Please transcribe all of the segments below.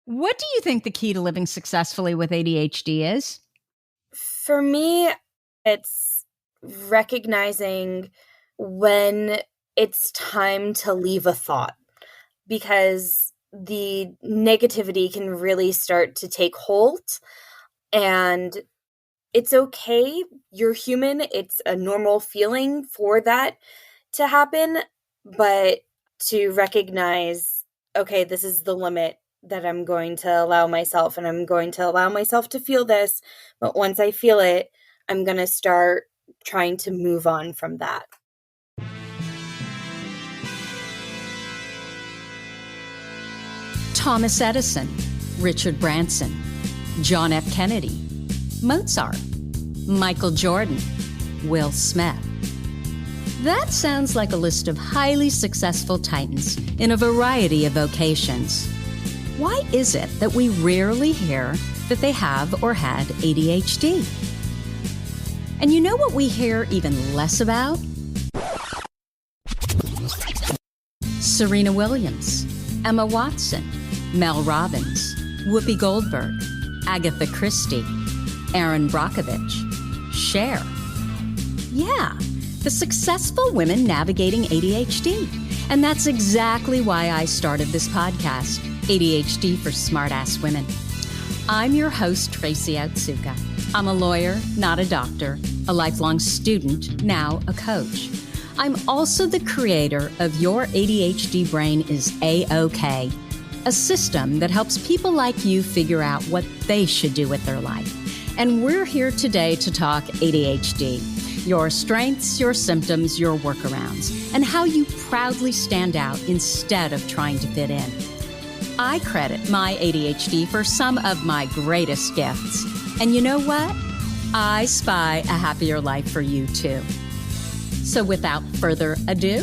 What do you think the key to living successfully with ADHD is? For me, it's recognizing when it's time to leave a thought, because the negativity can really start to take hold. And it's okay. You're human. It's a normal feeling for that to happen. But to recognize, okay, this is the limit that I'm going to allow myself, and I'm going to allow myself to feel this. But once I feel it, I'm going to start trying to move on from that. Thomas Edison, Richard Branson, John F. Kennedy, Mozart, Michael Jordan, Will Smith. That sounds like a list of highly successful titans in a variety of vocations. Why is it that we rarely hear that they have or had ADHD? And you know what we hear even less about? Serena Williams, Emma Watson, Mel Robbins, Whoopi Goldberg, Agatha Christie, Erin Brockovich, Cher. Yeah, the successful women navigating ADHD. And that's exactly why I started this podcast, ADHD for Smartass Women. I'm your host, Tracy Otsuka. I'm a lawyer, not a doctor, a lifelong student, now a coach. I'm also the creator of Your ADHD Brain is A-OK, a system that helps people like you figure out what they should do with their life. And we're here today to talk ADHD, your strengths, your symptoms, your workarounds, and how you proudly stand out instead of trying to fit in. I credit my ADHD for some of my greatest gifts. And you know what? I spy a happier life for you too. So without further ado,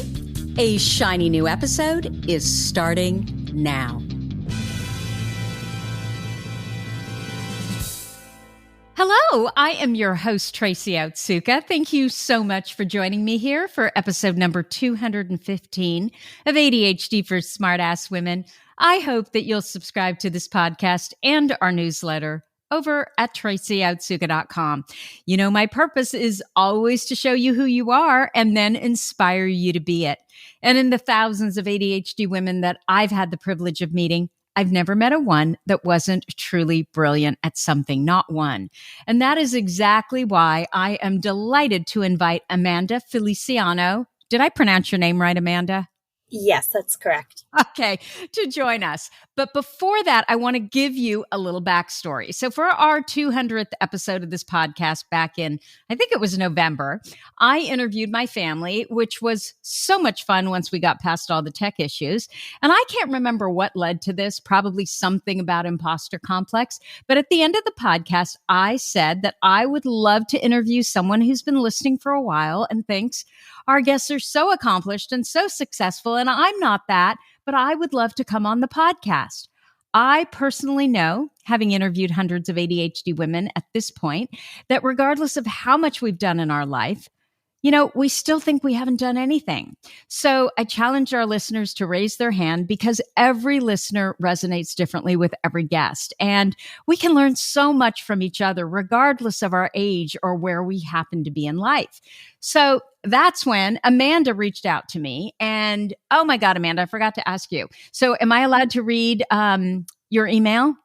a shiny new episode is starting now. Hello, I am your host, Tracy Otsuka. Thank you so much for joining me here for episode number 215 of ADHD for Smartass Women. I hope that you'll subscribe to this podcast and our newsletter over at tracyotsuka.com. You know, my purpose is always to show you who you are and then inspire you to be it. And in the thousands of ADHD women that I've had the privilege of meeting, I've never met a one that wasn't truly brilliant at something, not one. And that is exactly why I am delighted to invite Amanda Feliciano. Did I pronounce your name right, Amanda? Yes, that's correct. Okay, to join us. But before that, I want to give you a little backstory. So for our 200th episode of this podcast back in, I think it was November, I interviewed my family, which was so much fun once we got past all the tech issues. And I can't remember what led to this, probably something about imposter complex. But at the end of the podcast, I said that I would love to interview someone who's been listening for a while and thinks our guests are so accomplished and so successful, and I'm not that, but I would love to come on the podcast. I personally know, having interviewed hundreds of ADHD women at this point, that regardless of how much we've done in our life, you know, we still think we haven't done anything. So I challenge our listeners to raise their hand because every listener resonates differently with every guest. And we can learn so much from each other, regardless of our age or where we happen to be in life. So that's when Amanda reached out to me. And oh my God, Amanda, I forgot to ask you. So am I allowed to read your email?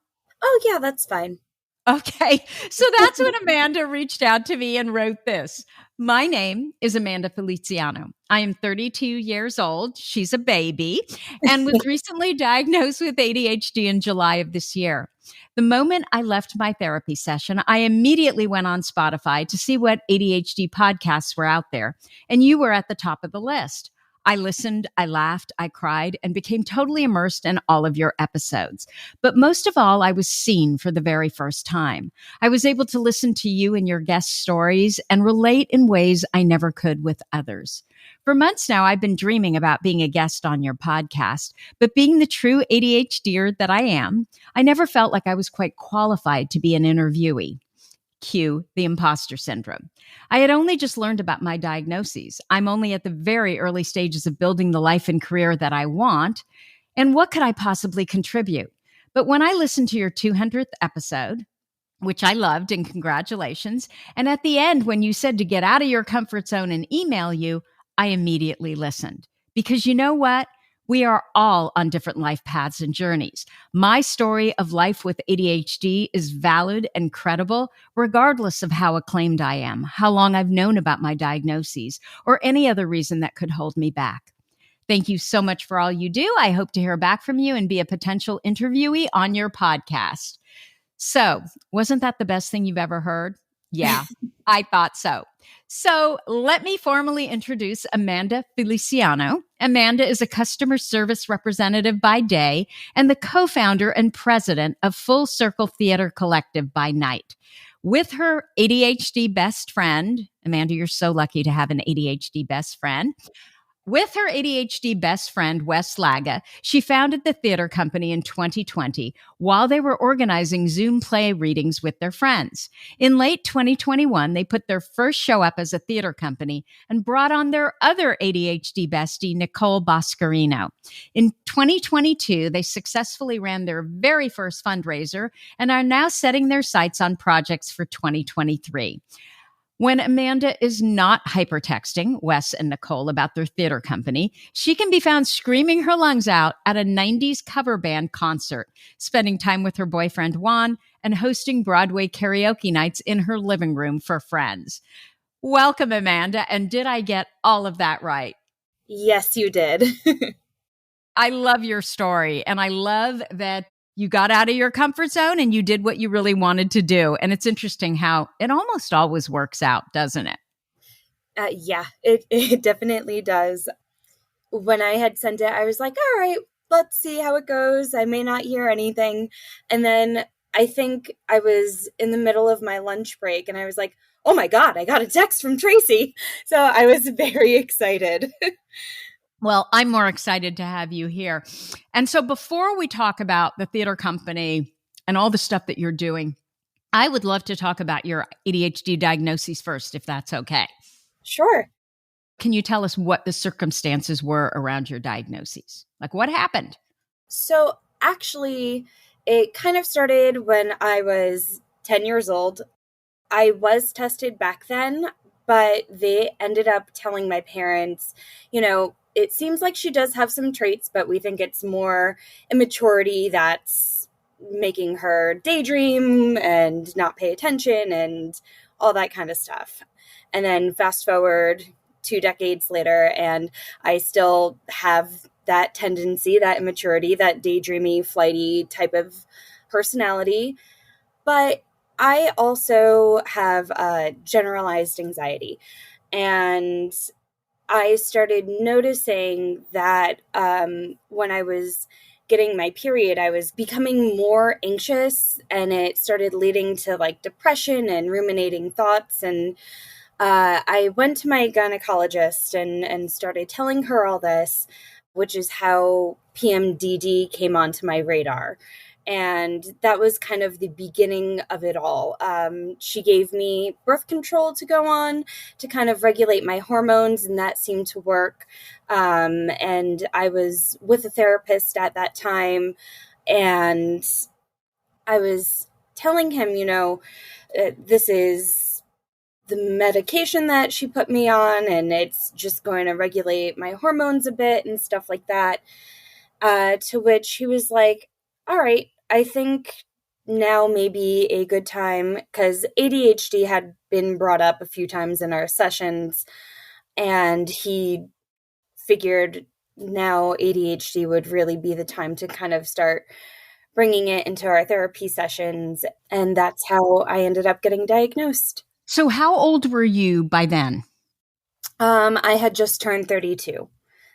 Oh, yeah, that's fine. Okay. So that's when Amanda reached out to me and wrote this. My name is Amanda Feliciano. I am 32 years old. She's a baby and was recently diagnosed with ADHD in July of this year. The moment I left my therapy session, I immediately went on Spotify to see what ADHD podcasts were out there, and you were at the top of the list. I listened, I laughed, I cried, and became totally immersed in all of your episodes. But most of all, I was seen for the very first time. I was able to listen to you and your guest stories and relate in ways I never could with others. For months now, I've been dreaming about being a guest on your podcast, but being the true ADHDer that I am, I never felt like I was quite qualified to be an interviewee. Cue the imposter syndrome. I had only just learned about my diagnoses. I'm only at the very early stages of building the life and career that I want. And what could I possibly contribute? But when I listened to your 200th episode, which I loved, and congratulations. And at the end, when you said to get out of your comfort zone and email you, I immediately listened. Because you know what? We are all on different life paths and journeys. My story of life with ADHD is valid and credible, regardless of how acclaimed I am, how long I've known about my diagnoses, or any other reason that could hold me back. Thank you so much for all you do. I hope to hear back from you and be a potential interviewee on your podcast. So, wasn't that the best thing you've ever heard? Yeah, I thought so. So, let me formally introduce Amanda Feliciano. Amanda is a customer service representative by day and the co-founder and president of Full Circle Theater Collective by night. With her ADHD best friend, Amanda, you're so lucky to have an ADHD best friend. With her ADHD best friend, Wes Laga, she founded the theater company in 2020 while they were organizing Zoom play readings with their friends. In late 2021, they put their first show up as a theater company and brought on their other ADHD bestie, Nicole Boscarino. In 2022, they successfully ran their very first fundraiser and are now setting their sights on projects for 2023. When Amanda is not hypertexting Wes and Nicole about their theater company, she can be found screaming her lungs out at a 90s cover band concert, spending time with her boyfriend Juan, and hosting Broadway karaoke nights in her living room for friends. Welcome, Amanda. And did I get all of that right? Yes, you did. I love your story. And I love that you got out of your comfort zone and you did what you really wanted to do. And it's interesting how it almost always works out, doesn't it? Yeah, it definitely does. When I had sent it, I was like, all right, let's see how it goes. I may not hear anything. And then I think I was in the middle of my lunch break and I was like, oh my God, I got a text from Tracy. So I was very excited. Well, I'm more excited to have you here. And so before we talk about the theater company and all the stuff that you're doing, I would love to talk about your ADHD diagnosis first, if that's okay. Sure. Can you tell us what the circumstances were around your diagnosis? Like what happened? So actually, it kind of started when I was 10 years old. I was tested back then, but they ended up telling my parents, it seems like she does have some traits, but we think it's more immaturity that's making her daydream and not pay attention and all that kind of stuff. And then fast forward 2 decades later, and I still have that tendency, that immaturity, that daydreamy, flighty type of personality. But I also have generalized anxiety. And I started noticing that when I was getting my period, I was becoming more anxious, and it started leading to like depression and ruminating thoughts. And I went to my gynecologist and started telling her all this, which is how PMDD came onto my radar. And that was kind of the beginning of it all. She gave me birth control to go on to kind of regulate my hormones, and that seemed to work. And I was with a therapist at that time, and I was telling him, this is the medication that she put me on, and it's just going to regulate my hormones a bit and stuff like that. To which he was like, all right, I think now may be a good time, because ADHD had been brought up a few times in our sessions, and he figured now ADHD would really be the time to kind of start bringing it into our therapy sessions. And that's how I ended up getting diagnosed. So how old were you by then? I had just turned 32.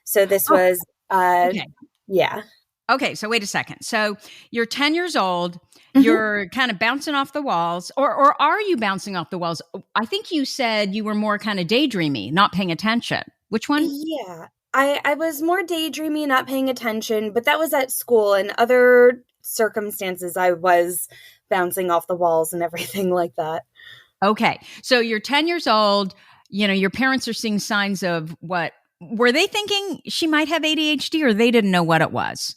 So this was, okay. Yeah. Okay, so wait a second. So you're 10 years old, you're kind of bouncing off the walls, or are you bouncing off the walls? I think you said you were more kind of daydreamy, not paying attention. Which one? Yeah, I was more daydreamy, not paying attention, but that was at school. And other circumstances, I was bouncing off the walls and everything like that. Okay, so you're 10 years old, your parents are seeing signs of what? Were they thinking she might have ADHD, or they didn't know what it was?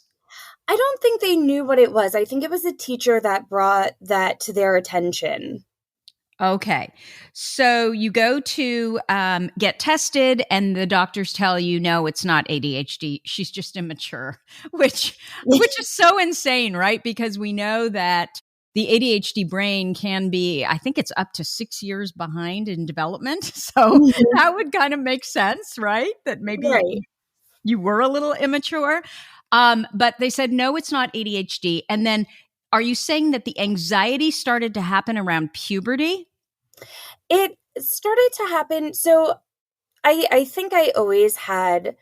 I don't think they knew what it was. I think it was a teacher that brought that to their attention. Okay. So you go to get tested, and the doctors tell you, no, it's not ADHD. She's just immature, which is so insane, right? Because we know that the ADHD brain can be, I think it's up to 6 years behind in development. So that would kind of make sense, right? That maybe Right. you were a little immature. But they said, no, it's not ADHD. And then are you saying that the anxiety started to happen around puberty? It started to happen. So I think I always had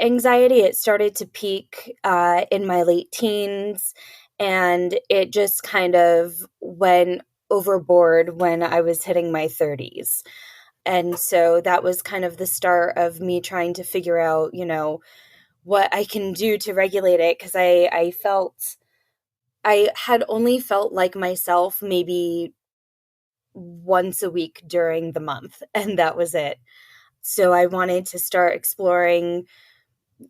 anxiety. It started to peak in my late teens, and it just kind of went overboard when I was hitting my 30s. And so that was kind of the start of me trying to figure out, what I can do to regulate it, because I felt I had only felt like myself maybe once a week during the month, and that was it. So I wanted to start exploring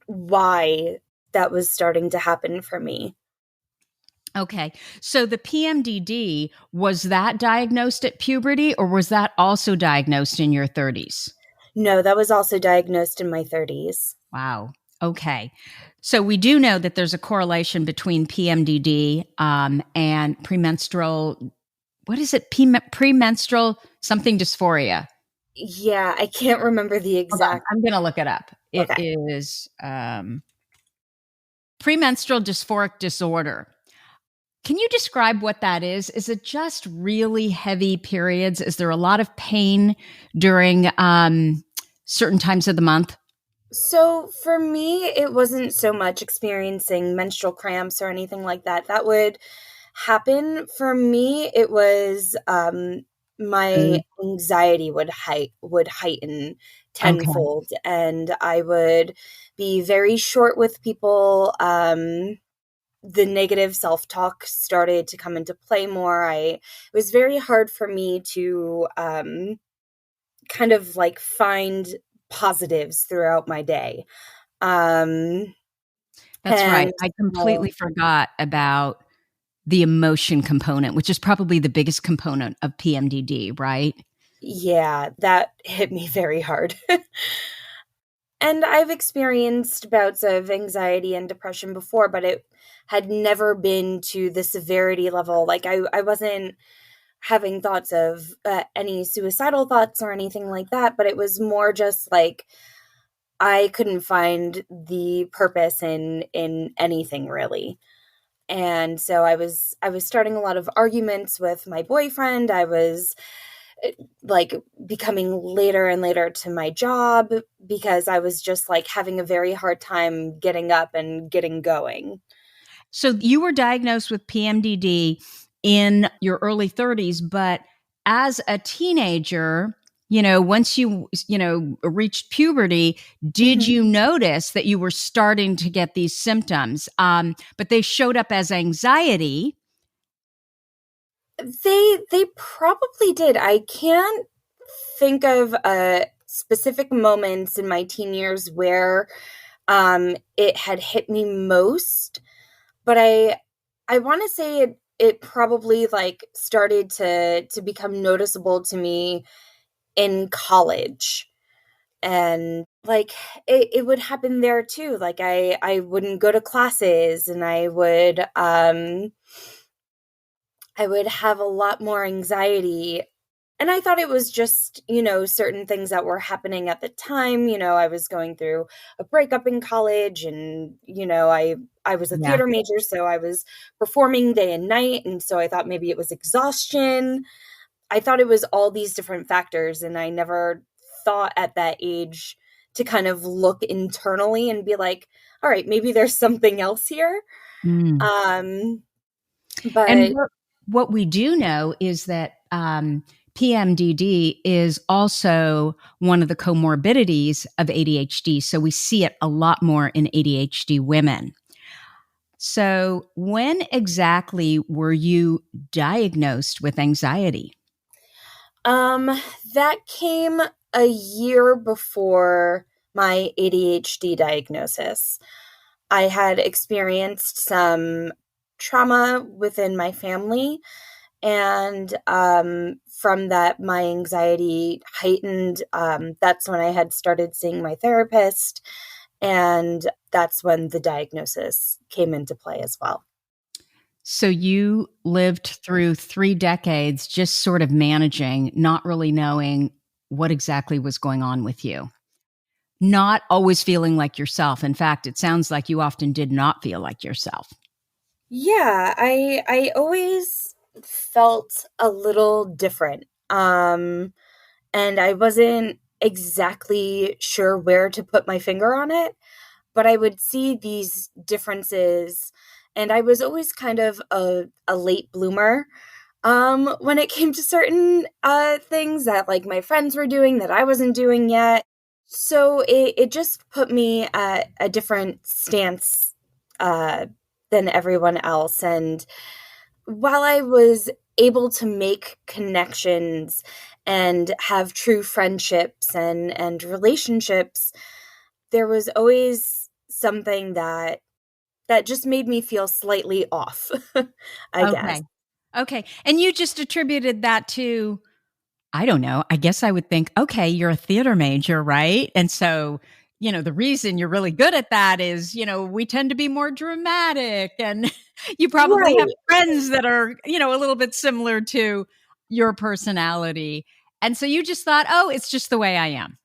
why that was starting to happen for me. Okay. So the PMDD, was that diagnosed at puberty, or was that also diagnosed in your 30s? No, that was also diagnosed in my 30s. Wow. Okay. So we do know that there's a correlation between PMDD and premenstrual, what is it? Premenstrual something dysphoria. Yeah, I can't remember the Hold on. exact. I'm going to look it up. It Okay. is premenstrual dysphoric disorder. Can you describe what that is? Is it just really heavy periods? Is there a lot of pain during certain times of the month? So for me, it wasn't so much experiencing menstrual cramps or anything like that. That would happen. For me, it was my Mm. anxiety would heighten Okay. tenfold, and I would be very short with people. The negative self-talk started to come into play more. It was very hard for me to kind of like find positives throughout my day. Um, That's right. and I so, completely forgot about the emotion component, which is probably the biggest component of PMDD, right? yeah, that hit me very hard. And I've experienced bouts of anxiety and depression before, but it had never been to the severity level. Like I wasn't having thoughts of any suicidal thoughts or anything like that, but it was more just like I couldn't find the purpose in anything really. And so I was starting a lot of arguments with my boyfriend. I was like becoming later and later to my job because I was just like having a very hard time getting up and getting going. So you were diagnosed with PMDD in your early 30s, but as a teenager, once you reached puberty, did Mhm. you notice that you were starting to get these symptoms? But they showed up as anxiety. They probably did. I can't think of specific moments in my teen years where it had hit me most, but I want to say it probably like started to become noticeable to me in college. And like it would happen there too. Like I wouldn't go to classes, and I would have a lot more anxiety. And I thought it was just, certain things that were happening at the time. I was going through a breakup in college, and, I was a Yeah. theater major, so I was performing day and night. And so I thought maybe it was exhaustion. I thought it was all these different factors. And I never thought at that age to kind of look internally and be like, all right, maybe there's something else here. Mm. Um, And but what we do know is that PMDD is also one of the comorbidities of ADHD. So we see it a lot more in ADHD women. So, when exactly were you diagnosed with anxiety? Um, that came a year before my ADHD diagnosis. I had experienced some trauma within my family. And from that, my anxiety heightened. That's when I had started seeing my therapist. And that's when the diagnosis came into play as well. So you lived through 3 decades just sort of managing, not really knowing what exactly was going on with you, not always feeling like yourself. In fact, it sounds like you often did not feel like yourself. Yeah, I always felt a little different. And I wasn't exactly sure where to put my finger on it, but I would see these differences, and I was always kind of a late bloomer when it came to certain things that like my friends were doing that I wasn't doing yet. So it just put me at a different stance uh, than everyone else. And while I was able to make connections and have true friendships and relationships, there was always something that just made me feel slightly off, I guess. Okay. Okay. And you just attributed that to, I don't know, I guess I would think, okay, you're a theater major, right? And so, the reason you're really good at that is, we tend to be more dramatic and you probably have Right. friends that are, a little bit similar to your personality. And so you just thought, oh, it's just the way I am.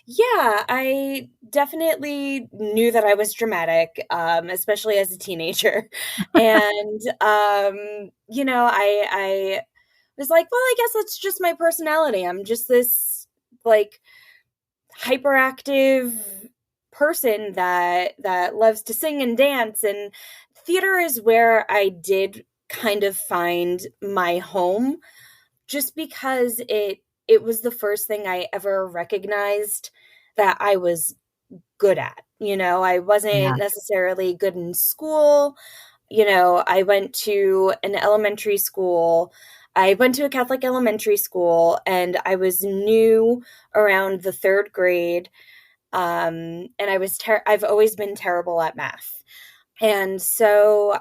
Yeah, I definitely knew that I was dramatic, especially as a teenager. And I was like, well, I guess that's just my personality. I'm just this like hyperactive person that loves to sing and dance, and theater is where I did kind of find my home, just because it was the first thing I ever recognized that I was good at. I Yeah. wasn't necessarily good in school. I went to an elementary school. I went to a Catholic elementary school, and I was new around the third grade. And I've always been terrible at math. And so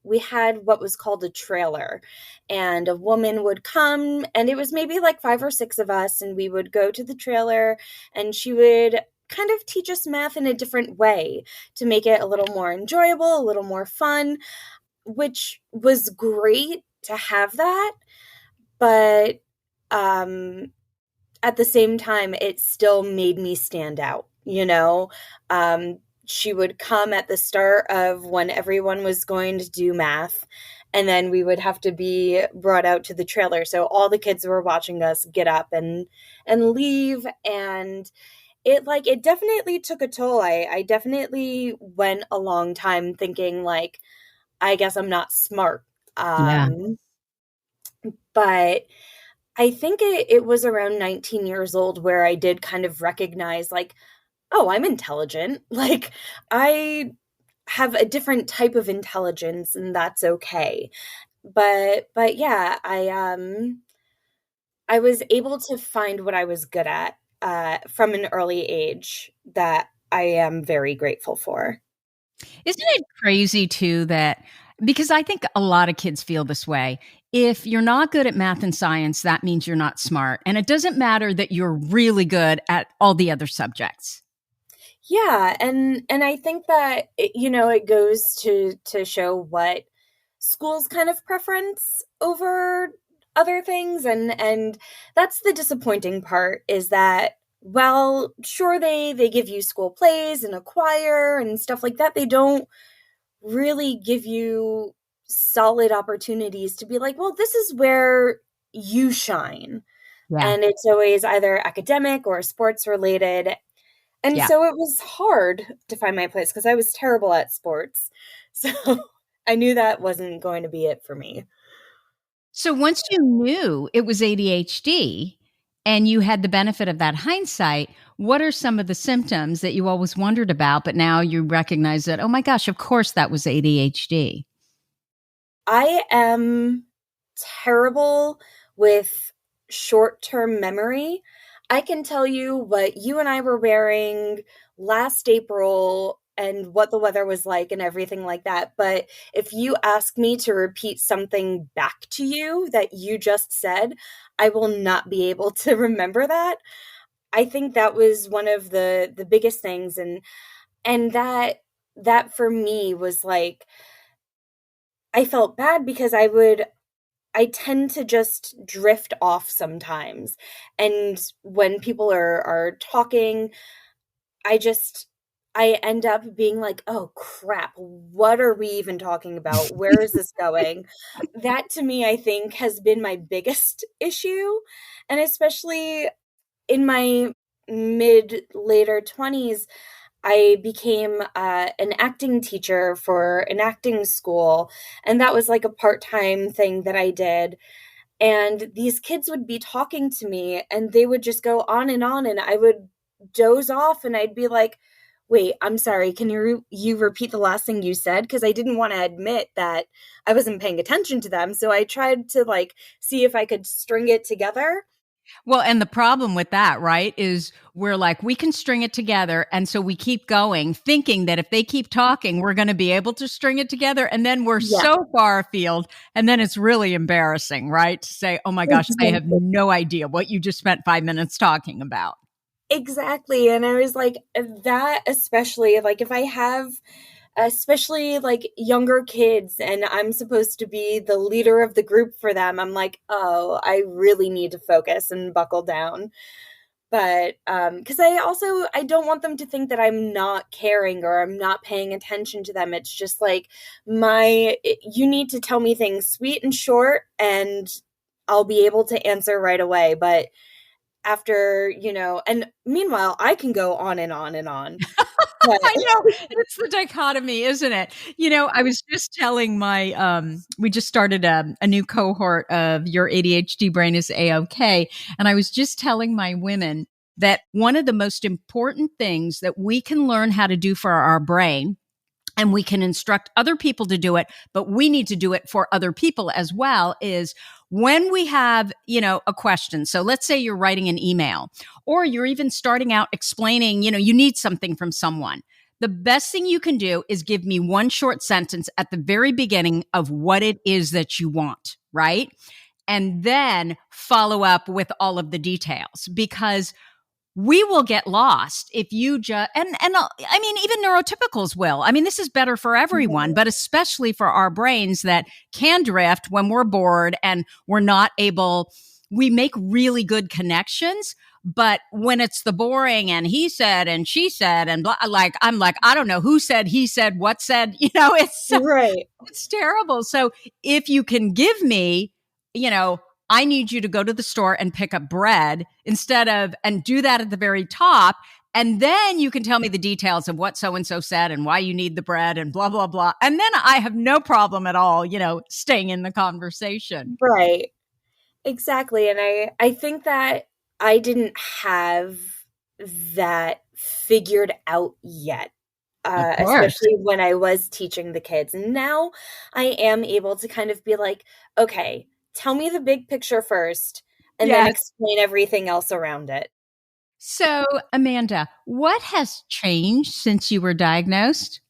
we had what was called a trailer, and a woman would come, and it was maybe like 5 or 6 of us, and we would go to the trailer, and she would kind of teach us math in a different way to make it a little more enjoyable, a little more fun, which was great to have that. But um, at the same time, it still made me stand out. She would come at the start of when everyone was going to do math, and then we would have to be brought out to the trailer. So all the kids were watching us get up and leave. And it definitely took a toll. I definitely went a long time thinking like, I guess I'm not smart. Yeah. But I think it was around 19 years old where I did kind of recognize, like, oh, I'm intelligent. Like, I have a different type of intelligence, and that's okay. But yeah, I was able to find what I was good at from an early age that I am very grateful for. Isn't it crazy too that because I think a lot of kids feel this way. If you're not good at math and science, that means you're not smart. And it doesn't matter that you're really good at all the other subjects. Yeah, and I think that it goes to show what school's kind of preference over other things, and that's the disappointing part, is that, well, sure, they give you school plays and a choir and stuff like that. They don't really give you solid opportunities to be like, well, this is where you shine. Yeah. And it's always either academic or sports related. And Yeah. so it was hard to find my place because I was terrible at sports. So I knew that wasn't going to be it for me. So once you knew it was ADHD and you had the benefit of that hindsight, what are some of the symptoms that you always wondered about, but now you recognize that, oh my gosh, of course that was ADHD? I am terrible with short term memory. I can tell you what you and I were wearing last April and what the weather was like and everything like that. But if you ask me to repeat something back to you that you just said, I will not be able to remember that. I think that was one of the biggest things, and that for me was like, I felt bad because I tend to just drift off sometimes. And when people are talking, I just I end up being like, "Oh crap, what are we even talking about? Where is this going?" That to me, I think, has been my biggest issue, and especially in my mid later 20s, I became an acting teacher for an acting school, and that was like a part-time thing that I did. And these kids would be talking to me and they would just go on, and I would doze off and I'd be like, "Wait, I'm sorry. Can you repeat the last thing you said?" Because I didn't want to admit that I wasn't paying attention to them. So I tried to like see if I could string it together. Well, and the problem with that, right, is we're like, we can string it together. And so we keep going, thinking that if they keep talking, we're going to be able to string it together. And then we're Yeah, so far afield. And then it's really embarrassing, right? To say, oh my gosh, they have exactly. no idea what you just spent 5 minutes talking about. Exactly. And I was like, that especially, like, if I have, especially like younger kids and I'm supposed to be the leader of the group for them, I'm like, oh, I really need to focus and buckle down. But because I don't want them to think that I'm not caring or I'm not paying attention to them. It's just like you need to tell me things sweet and short, and I'll be able to answer right away. But after, and meanwhile, I can go on and on and on. But I know. It's the dichotomy, isn't it? I was just telling we just started a new cohort of Your ADHD Brain is A-OK. And I was just telling my women that one of the most important things that we can learn how to do for our brain, and we can instruct other people to do it, but we need to do it for other people as well, is when we have, a question. So let's say you're writing an email or you're even starting out explaining, you need something from someone. The best thing you can do is give me one short sentence at the very beginning of what it is that you want, right? And then follow up with all of the details, because we will get lost if you just and I mean, even neurotypicals will. I mean, this is better for everyone, but especially for our brains that can drift when we're bored and we're not able. We make really good connections, but when it's the boring and he said and she said and blah, like I'm like, I don't know who said, he said, what said, right. it's terrible. So if you can give me, you know, I need you to go to the store and pick up bread and do that at the very top. And then you can tell me the details of what so-and-so said and why you need the bread and blah, blah, blah. And then I have no problem at all, staying in the conversation. Right. Exactly. And I think that I didn't have that figured out yet. Of course. Especially when I was teaching the kids. And now I am able to kind of be like, okay, tell me the big picture first and then Yes. explain everything else around it. So, Amanda, what has changed since you were diagnosed?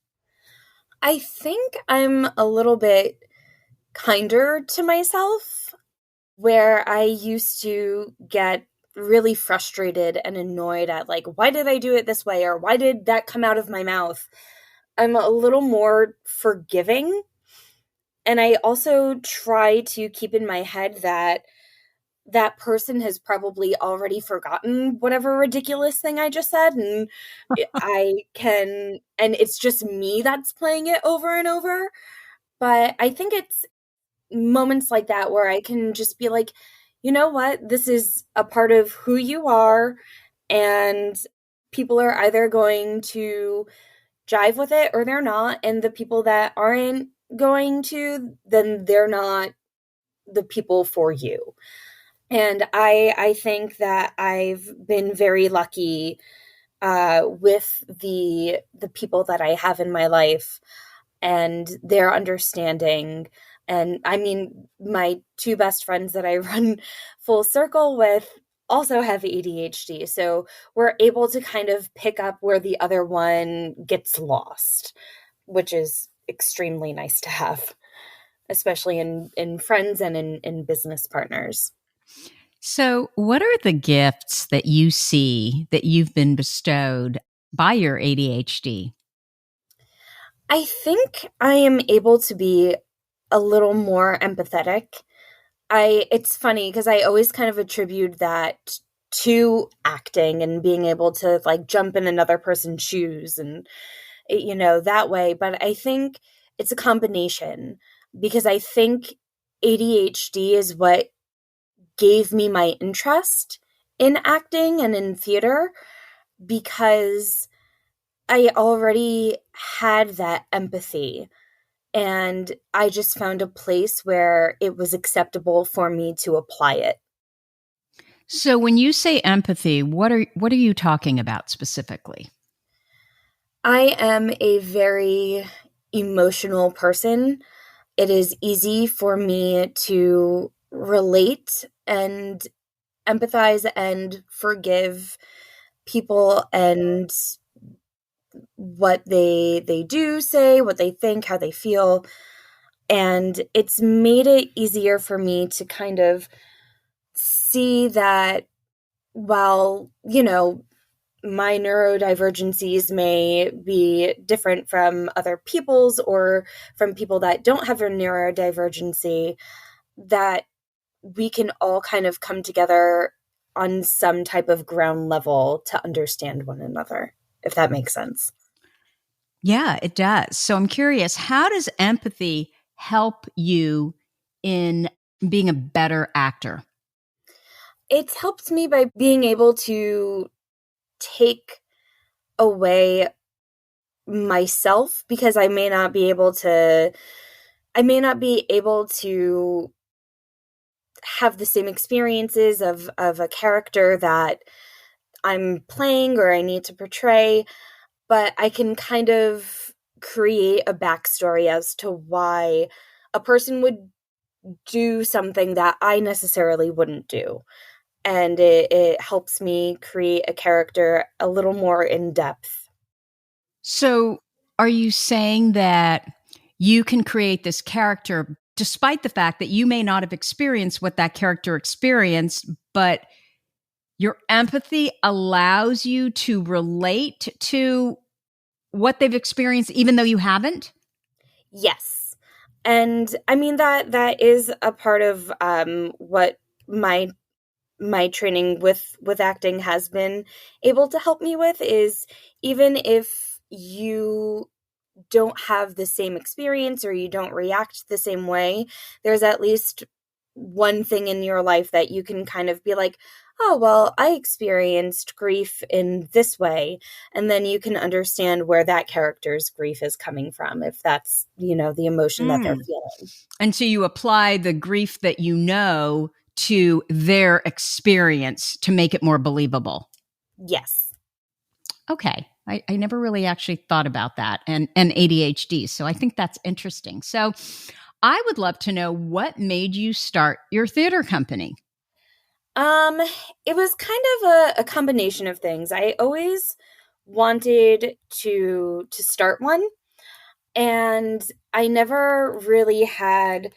I think I'm a little bit kinder to myself, where I used to get really frustrated and annoyed at, like, why did I do it this way? Or why did that come out of my mouth? I'm a little more forgiving. And I also try to keep in my head that that person has probably already forgotten whatever ridiculous thing I just said. And and it's just me that's playing it over and over. But I think it's moments like that where I can just be like, you know what? This is a part of who you are. And people are either going to jive with it or they're not. And the people that aren't going to, then they're not the people for you. And I think that I've been very lucky with the people that I have in my life and their understanding. And I mean, my two best friends that I run full circle with also have ADHD. So we're able to kind of pick up where the other one gets lost, which is extremely nice to have, especially in friends and in business partners. So, what are the gifts that you see that you've been bestowed by your ADHD? I think I am able to be a little more empathetic. It's funny because I always kind of attribute that to acting and being able to like jump in another person's shoes and that way, but I think it's a combination because I think ADHD is what gave me my interest in acting and in theater because I already had that empathy. And I just found a place where it was acceptable for me to apply it. So, when you say empathy, what are you talking about specifically? I am a very emotional person. It is easy for me to relate and empathize and forgive people and what they do say, what they think, how they feel. And it's made it easier for me to kind of see that while, my neurodivergencies may be different from other people's or from people that don't have a neurodivergency, that we can all kind of come together on some type of ground level to understand one another, if that makes sense. Yeah, it does. So, I'm curious, how does empathy help you in being a better actor? It's helped me by being able to take away myself because I may not be able to have the same experiences of a character that I'm playing or I need to portray, but I can kind of create a backstory as to why a person would do something that I necessarily wouldn't do. And it helps me create a character a little more in depth. So, are you saying that you can create this character despite the fact that you may not have experienced what that character experienced, but your empathy allows you to relate to what they've experienced, even though you haven't? Yes. And I mean that is a part of what my training with acting has been able to help me with is even if you don't have the same experience or you don't react the same way, there's at least one thing in your life that you can kind of be like, oh, well, I experienced grief in this way. And then you can understand where that character's grief is coming from, if that's, the emotion that they're feeling. And so you apply the grief that you know to their experience to make it more believable. Yes. Okay. I never really actually thought about that and ADHD. So I think that's interesting. So I would love to know what made you start your theater company. It was kind of a combination of things. I always wanted to start one, and I never really had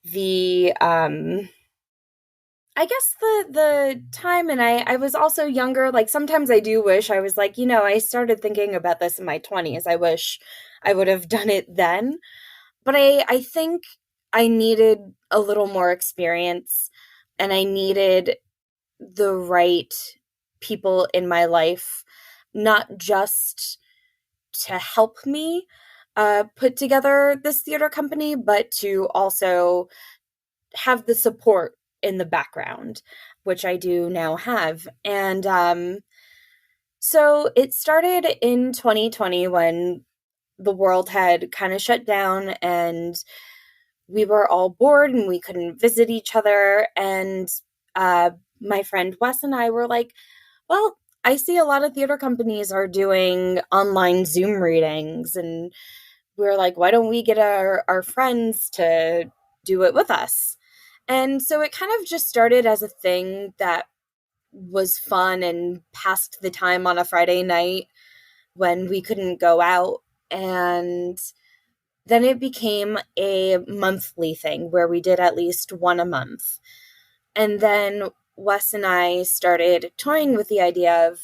the I guess the time, and I was also younger. Like sometimes I do wish I was like, I started thinking about this in my 20s. I wish I would have done it then. But I think I needed a little more experience and I needed the right people in my life, not just to help me put together this theater company, but to also have the support in the background, which I do now have. And so it started in 2020 when the world had kind of shut down and we were all bored and we couldn't visit each other. And my friend Wes and I were like, well, I see a lot of theater companies are doing online Zoom readings. And we were like, why don't we get our friends to do it with us? And so it kind of just started as a thing that was fun and passed the time on a Friday night when we couldn't go out. And then it became a monthly thing where we did at least one a month. And then Wes and I started toying with the idea of,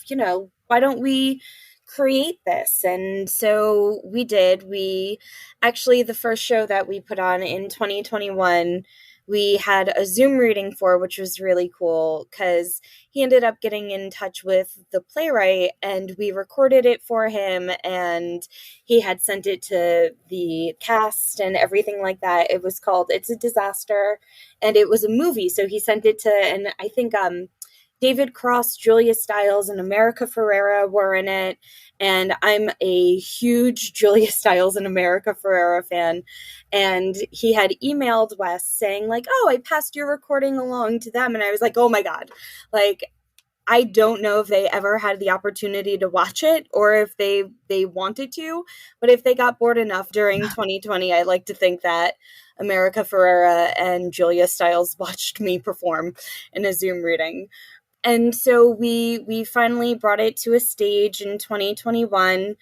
why don't we create this? And so we did. We actually, the first show that we put on in 2021, we had a Zoom reading for, which was really cool because he ended up getting in touch with the playwright and we recorded it for him, and he had sent it to the cast and everything like that. It was called It's a Disaster, and it was a movie. So he sent it to, and I think David Cross, Julia Stiles, and America Ferrera were in it. And I'm a huge Julia Stiles and America Ferrera fan. And he had emailed Wes saying like, oh, I passed your recording along to them. And I was like, oh my God, like, I don't know if they ever had the opportunity to watch it or if they wanted to, but if they got bored enough during 2020, I like to think that America Ferrera and Julia Stiles watched me perform in a Zoom reading. And so we finally brought it to a stage in 2021,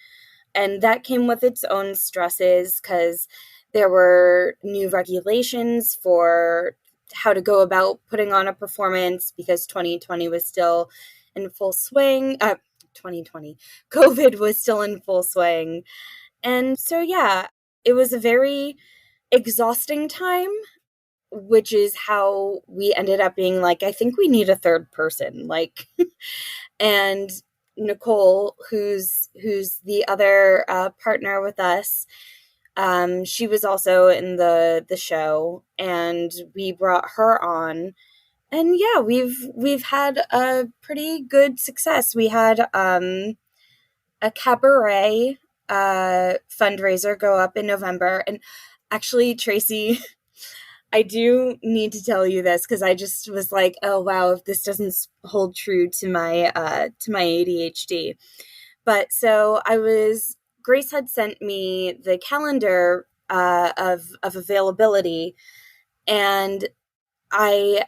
and that came with its own stresses because there were new regulations for how to go about putting on a performance because 2020 was still in full swing. 2020, COVID was still in full swing. And so, yeah, it was a very exhausting time, which is how we ended up being like, I think we need a third person. Like, and Nicole, who's the other partner with us, she was also in the show, and we brought her on. And yeah, we've had a pretty good success. We had a cabaret fundraiser go up in November, and actually, Tracy, I do need to tell you this because I just was like, oh wow, if this doesn't hold true to my ADHD. But so Grace had sent me the calendar of availability, and I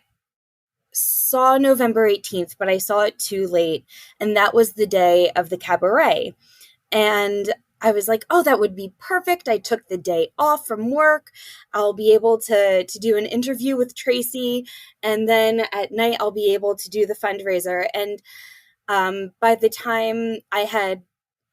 saw November 18th, but I saw it too late, and that was the day of the cabaret. And I was like, oh, that would be perfect. I took the day off from work. I'll be able to do an interview with Tracy. And then at night, I'll be able to do the fundraiser. And by the time I had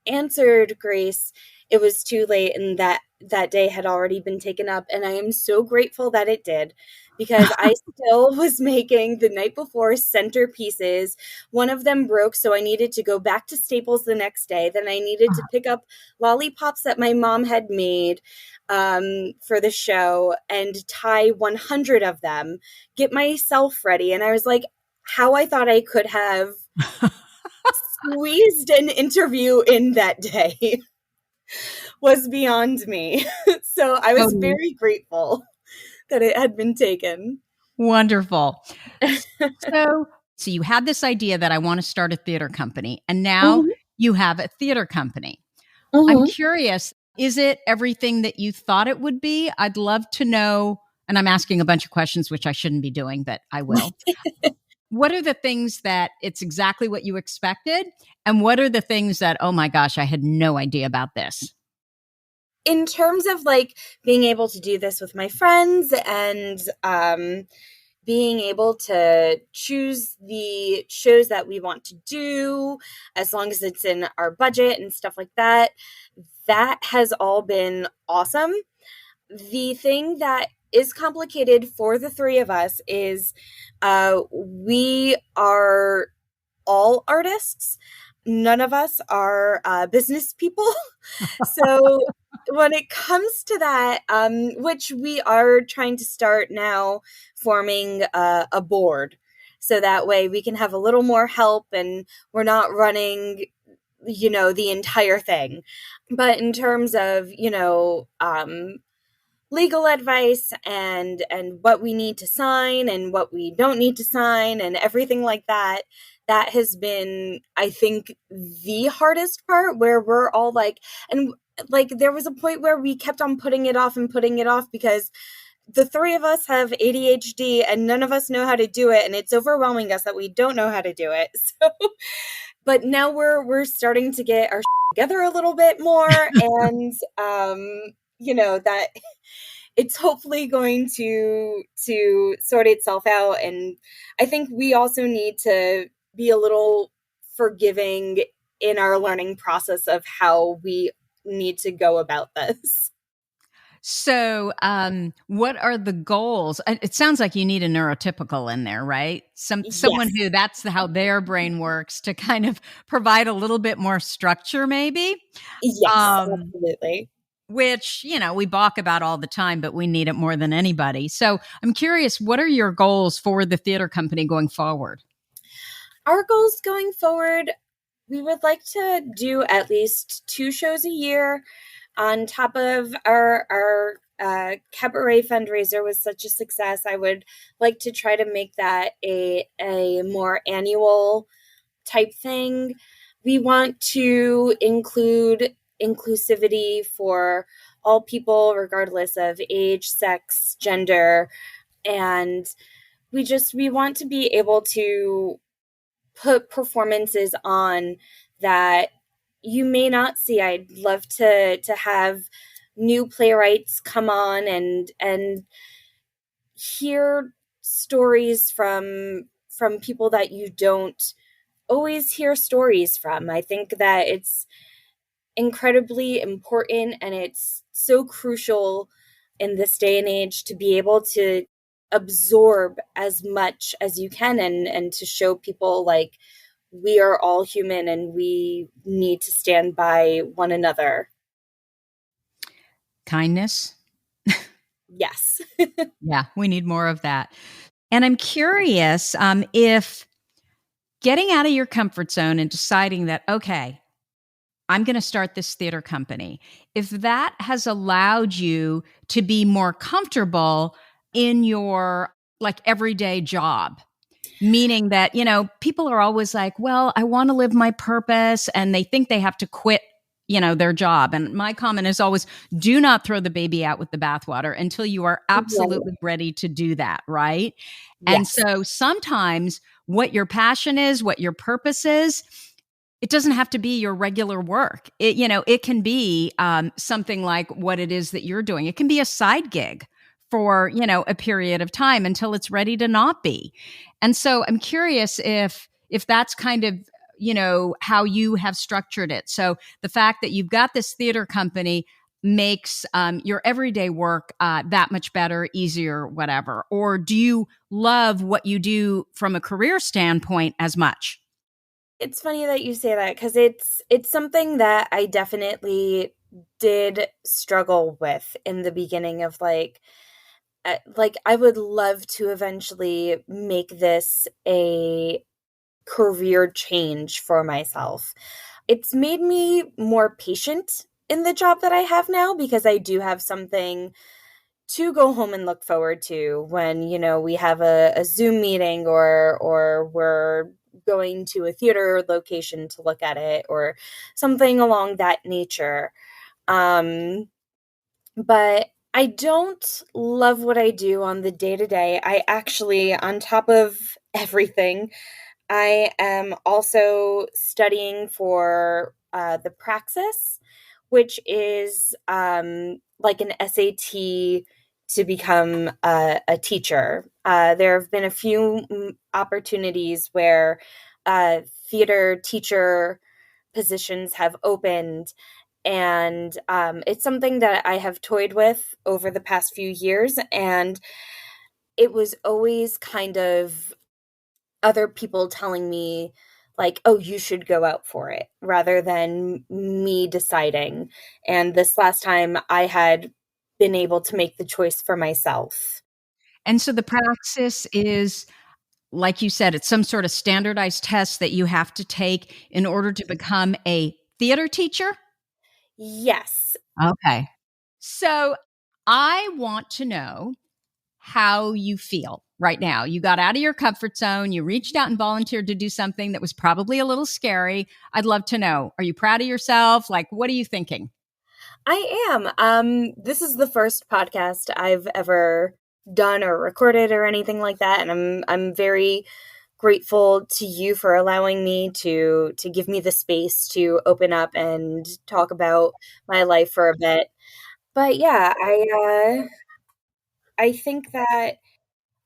answered Grace, it was too late, and that day had already been taken up. And I am so grateful that it did, because I still was making the night before centerpieces. One of them broke, so I needed to go back to Staples the next day. Then I needed to pick up lollipops that my mom had made for the show and tie 100 of them, get myself ready. And I was like, how I thought I could have squeezed an interview in that day was beyond me. So I was very grateful that it had been taken. Wonderful. So you had this idea that I want to start a theater company, and now you have a theater company. I'm curious, is it everything that you thought it would be? I'd love to know, and I'm asking a bunch of questions, which I shouldn't be doing, but I will. What are the things that it's exactly what you expected? And what are the things that, oh my gosh, I had no idea about this? In terms of like being able to do this with my friends and being able to choose the shows that we want to do, as long as it's in our budget and stuff like that, that has all been awesome. The thing that is complicated for the three of us is we are all artists. None of us are business people. So when it comes to that, which we are trying to start now, forming a board, so that way we can have a little more help and we're not running, the entire thing. But in terms of, legal advice and what we need to sign and what we don't need to sign and everything like that, that has been, I think, the hardest part, where we're all like, and like there was a point where we kept on putting it off because the three of us have ADHD and none of us know how to do it. And it's overwhelming us that we don't know how to do it. So, but now we're starting to get our together a little bit more. And, that it's hopefully going to sort itself out. And I think we also need to be a little forgiving in our learning process of how we need to go about this. So, what are the goals? It sounds like you need a neurotypical in there, right? Someone Yes. who that's how their brain works to kind of provide a little bit more structure, maybe. Yes, Um, absolutely. which, we balk about all the time, but we need it more than anybody. So, I'm curious, what are your goals for the theater company going forward? Our goals going forward, we would like to do at least 2 shows a year. On top of our cabaret fundraiser was such a success, I would like to try to make that a more annual type thing. We want to include inclusivity for all people, regardless of age, sex, gender, and we want to be able to put performances on that you may not see. I'd love to have new playwrights come on and hear stories from people that you don't always hear stories from. I think that it's incredibly important and it's so crucial in this day and age to be able to absorb as much as you can and to show people like we are all human and we need to stand by one another. Kindness. Yes. Yeah, we need more of that. And I'm curious if getting out of your comfort zone and deciding that, okay, I'm going to start this theater company, if that has allowed you to be more comfortable in your like everyday job, meaning that, people are always like, well, I want to live my purpose, and they think they have to quit, their job. And my comment is always, do not throw the baby out with the bathwater until you are absolutely ready to do that. Right. And Yes. so sometimes what your passion is, what your purpose is, it doesn't have to be your regular work. It can be something like what it is that you're doing. It can be a side gig for, a period of time until it's ready to not be. And so I'm curious if that's kind of, how you have structured it. So the fact that you've got this theater company makes your everyday work that much better, easier, whatever. Or do you love what you do from a career standpoint as much? It's funny that you say that because it's something that I definitely did struggle with in the beginning of like I would love to eventually make this a career change for myself. It's made me more patient in the job that I have now because I do have something to go home and look forward to when, we have a Zoom meeting or we're going to a theater location to look at it or something along that nature. But I don't love what I do on the day to day. I actually, on top of everything, I am also studying for the Praxis, which is like an SAT to become a teacher. There have been a few opportunities where theater teacher positions have opened, and it's something that I have toyed with over the past few years, and it was always kind of other people telling me like, oh, you should go out for it rather than me deciding. And this last time I had been able to make the choice for myself. And so the praxis is, like you said, it's some sort of standardized test that you have to take in order to become a theater teacher? Yes. Okay. So I want to know how you feel right now. You got out of your comfort zone. You reached out and volunteered to do something that was probably a little scary. I'd love to know. Are you proud of yourself? Like, what are you thinking? I am. This is the first podcast I've ever done or recorded or anything like that, and I'm very grateful to you for allowing me to give me the space to open up and talk about my life for a bit. But yeah, I think that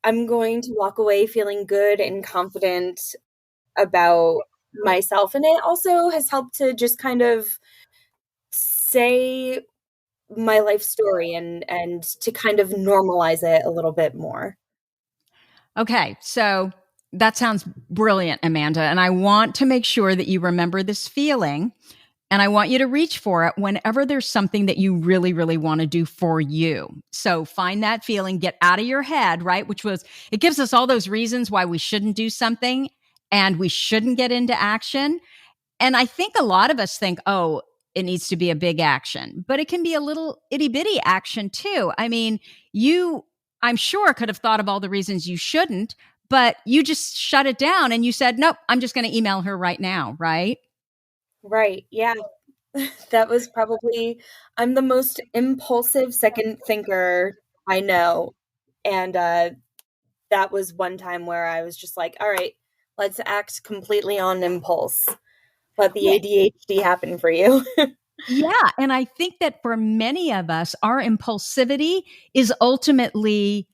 I'm going to walk away feeling good and confident about myself, and it also has helped to just kind of say my life story and to kind of normalize it a little bit more. Okay, so that sounds brilliant, Amanda. And I want to make sure that you remember this feeling. And I want you to reach for it whenever there's something that you really, really want to do for you. So find that feeling, get out of your head, right? Which was, it gives us all those reasons why we shouldn't do something and we shouldn't get into action. And I think a lot of us think, oh, it needs to be a big action, but it can be a little itty bitty action too. I mean, I'm sure, could have thought of all the reasons you shouldn't, but you just shut it down and you said, nope, I'm just going to email her right now, right? Right. Yeah. That was probably, I'm the most impulsive second thinker I know. And that was one time where I was just like, all right, let's act completely on impulse. Let the ADHD happen for you. Yeah. And I think that for many of us, our impulsivity is ultimately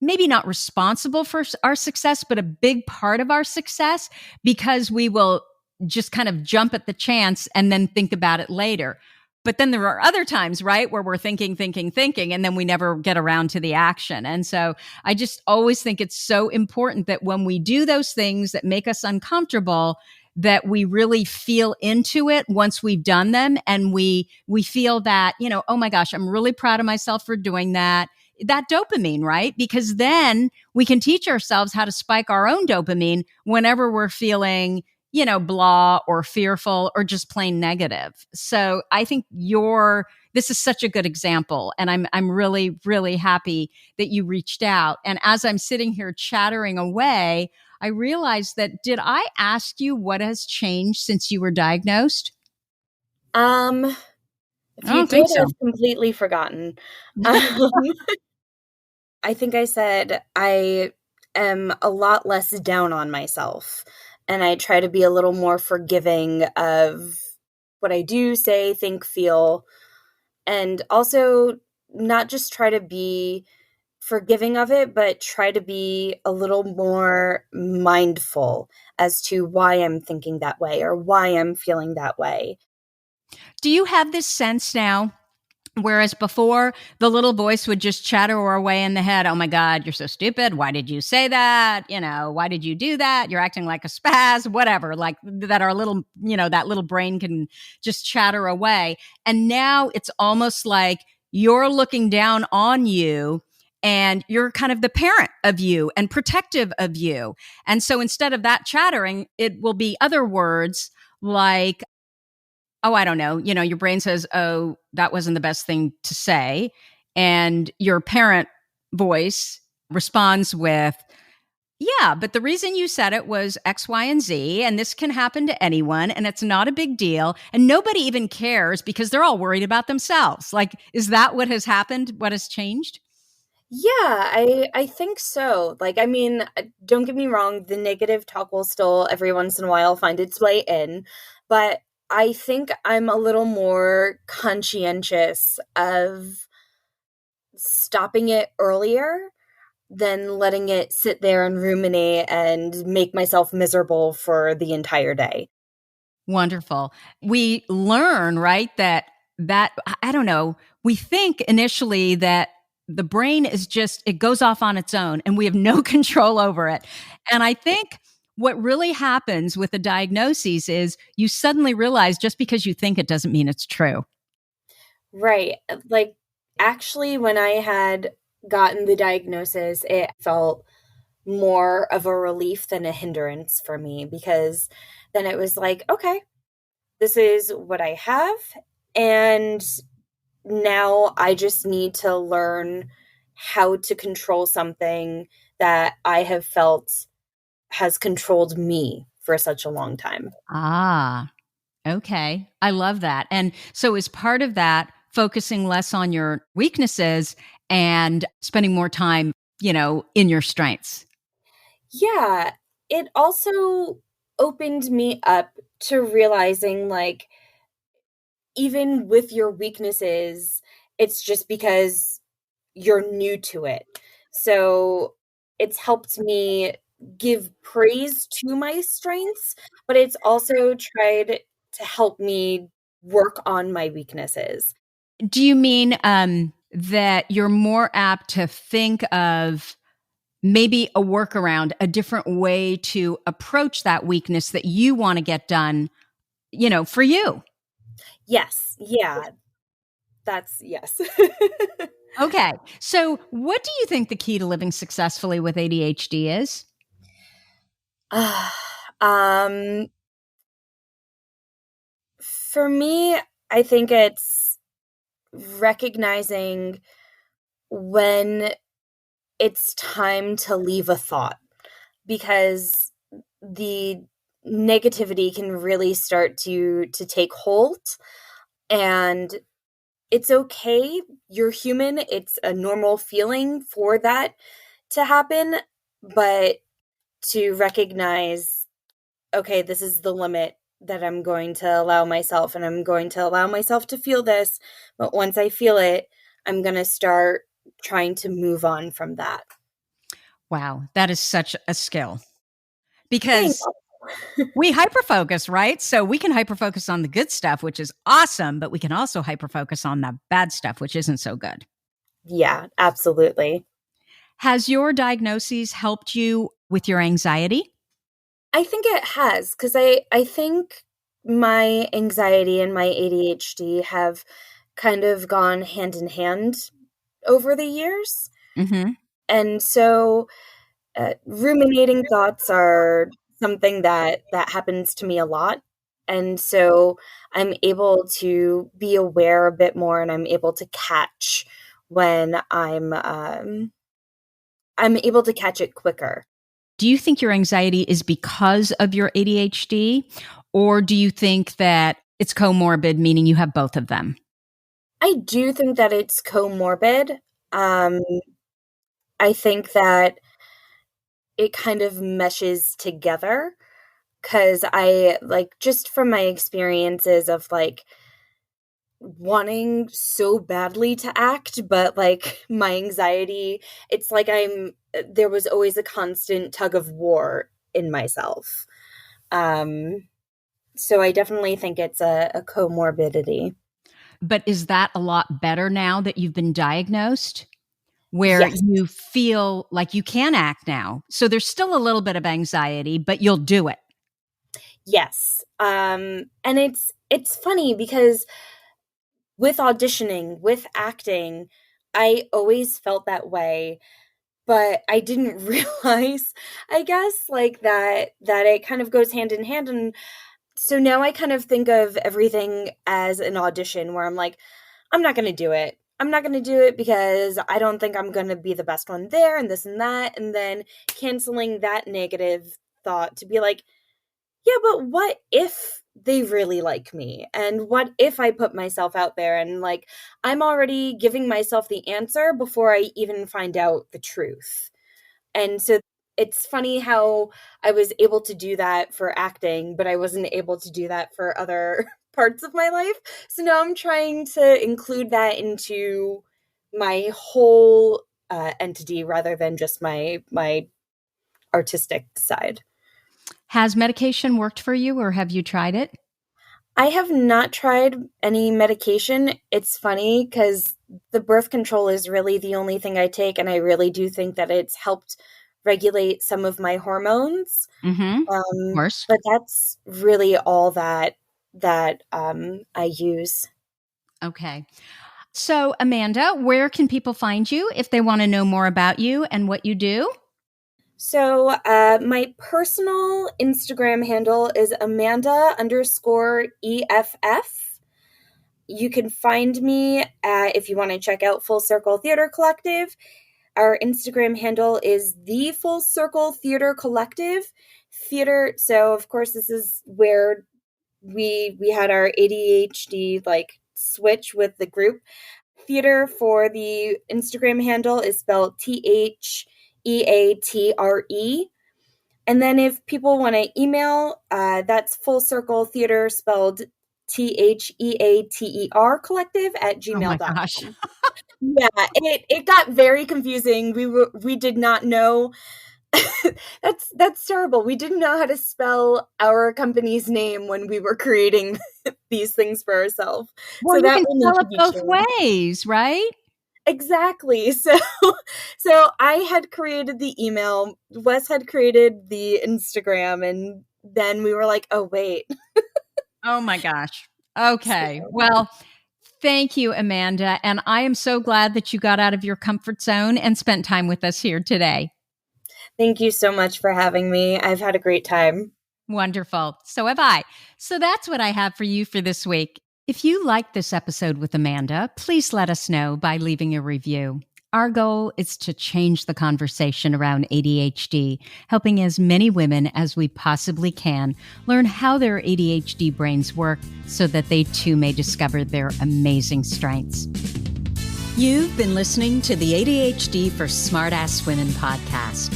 maybe not responsible for our success, but a big part of our success because we will just kind of jump at the chance and then think about it later. But then there are other times, right, where we're thinking, and then we never get around to the action. And so I just always think it's so important that when we do those things that make us uncomfortable, that we really feel into it once we've done them. And we feel that, oh my gosh, I'm really proud of myself for doing that dopamine, right? Because then we can teach ourselves how to spike our own dopamine whenever we're feeling, blah or fearful or just plain negative. So I think this is such a good example. And I'm really, really happy that you reached out. And as I'm sitting here chattering away, I realized that, did I ask you what has changed since you were diagnosed? If I you don't did, think so. I've completely forgotten. I think I said I am a lot less down on myself, and I try to be a little more forgiving of what I do, say, think, feel, and also not just try to be forgiving of it, but try to be a little more mindful as to why I'm thinking that way or why I'm feeling that way. Do you have this sense now? Whereas before, the little voice would just chatter away in the head. Oh my God, you're so stupid. Why did you say that? Why did you do that? You're acting like a spaz, whatever, like that our little, that little brain can just chatter away. And now it's almost like you're looking down on you and you're kind of the parent of you and protective of you. And so instead of that chattering, it will be other words like, oh, I don't know. Your brain says, oh, that wasn't the best thing to say. And your parent voice responds with, yeah, but the reason you said it was X, Y, and Z, and this can happen to anyone, and it's not a big deal. And nobody even cares because they're all worried about themselves. Like, is that what has happened? What has changed? Yeah, I think so. Like, I mean, don't get me wrong, the negative talk will still every once in a while find its way in, but I think I'm a little more conscientious of stopping it earlier than letting it sit there and ruminate and make myself miserable for the entire day. Wonderful. We learn, right, that I don't know, we think initially that the brain is just, it goes off on its own and we have no control over it. And I think what really happens with the diagnoses is you suddenly realize just because you think it doesn't mean it's true. Right. Like, actually, when I had gotten the diagnosis, it felt more of a relief than a hindrance for me because then it was like, okay, this is what I have. And now I just need to learn how to control something that I have felt has controlled me for such a long time. Ah, okay. I love that. And so as part of that, focusing less on your weaknesses and spending more time, in your strengths. Yeah, it also opened me up to realizing like even with your weaknesses, it's just because you're new to it. So it's helped me give praise to my strengths, but it's also tried to help me work on my weaknesses. Do you mean that you're more apt to think of maybe a workaround, a different way to approach that weakness that you want to get done, for you? Yes. Yeah. That's yes. Okay. So, what do you think the key to living successfully with ADHD is? Ah, um, for me, I think it's recognizing when it's time to leave a thought because the negativity can really start to take hold, and it's okay. You're human. It's a normal feeling for that to happen, but to recognize, okay, this is the limit that I'm going to allow myself, and I'm going to allow myself to feel this. But once I feel it, I'm going to start trying to move on from that. Wow, that is such a skill Thanks. because we hyperfocus, right? So we can hyperfocus on the good stuff, which is awesome, but we can also hyperfocus on the bad stuff, which isn't so good. Yeah, absolutely. Has your diagnosis helped you with your anxiety? I think it has because I think my anxiety and my ADHD have kind of gone hand in hand over the years. Mm-hmm. And so ruminating thoughts are something that happens to me a lot, and so I'm able to be aware a bit more, and I'm able to catch when I'm able to catch it quicker. Do you think your anxiety is because of your ADHD, or do you think that it's comorbid, meaning you have both of them? I do think that it's comorbid. Um, I think that it kind of meshes together because I like just from my experiences of like wanting so badly to act, but like my anxiety, it's like there was always a constant tug of war in myself. Um, so I definitely think it's a comorbidity. But is that a lot better now that you've been diagnosed, where Yes, you feel like you can act now? So there's still a little bit of anxiety, but you'll do it. yes. And it's funny because with auditioning, with acting, I always felt that way, but I didn't realize, I guess, like that it kind of goes hand in hand. And so now I kind of think of everything as an audition where I'm like, I'm not going to do it. I'm not going to do it because I don't think I'm going to be the best one there and this and that. And then canceling that negative thought to be like, yeah, but what if they really like me? And what if I put myself out there and like I'm already giving myself the answer before I even find out the truth? And so it's funny how I was able to do that for acting, but I wasn't able to do that for other parts of my life. So now I'm trying to include that into my whole entity rather than just my artistic side. Has medication worked for you, or have you tried it? I have not tried any medication. It's funny because the birth control is really the only thing I take, and I really do think that it's helped regulate some of my hormones. Mm-hmm. Of course. But that's really all that I use. Okay. So, Amanda, where can people find you if they want to know more about you and what you do? So my personal Instagram handle is Amanda_EFF. You can find me if you want to check out Full Circle Theater Collective. Our Instagram handle is the Full Circle Theater Collective. So of course this is where we had our ADHD like switch with the group. Theater for the Instagram handle is spelled THEATRE. And then if people want to email, that's Full Circle Theater spelled THEATER collective@gmail.com. Oh my gosh. Yeah, it got very confusing. We did not know. That's terrible. We didn't know how to spell our company's name when we were creating these things for ourselves. Well, so you that can will need spell to it be both changed. ways, right? Exactly. So I had created the email, Wes had created the Instagram, and then we were like, oh, wait. Oh my gosh. Okay. So- Well, thank you, Amanda. And I am so glad that you got out of your comfort zone and spent time with us here today. Thank you so much for having me. I've had a great time. Wonderful. So have I. So that's what I have for you for this week. If you liked this episode with Amanda, please let us know by leaving a review. Our goal is to change the conversation around ADHD, helping as many women as we possibly can learn how their ADHD brains work so that they too may discover their amazing strengths. You've been listening to the ADHD for Smartass Women podcast.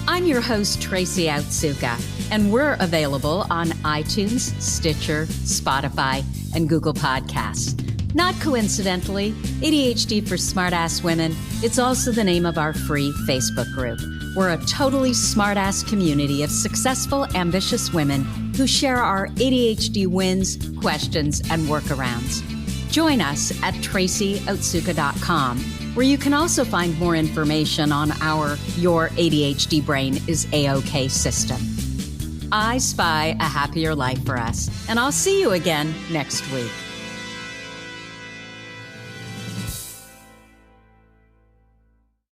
I'm your host, Tracy Outsuka, and we're available on iTunes, Stitcher, Spotify, and Google Podcasts. Not coincidentally, ADHD for Smartass Women, it's also the name of our free Facebook group. We're a totally smartass community of successful, ambitious women who share our ADHD wins, questions, and workarounds. Join us at tracyoutsuka.com, where you can also find more information on our Your ADHD Brain is A-OK system. I spy a happier life for us, and I'll see you again next week.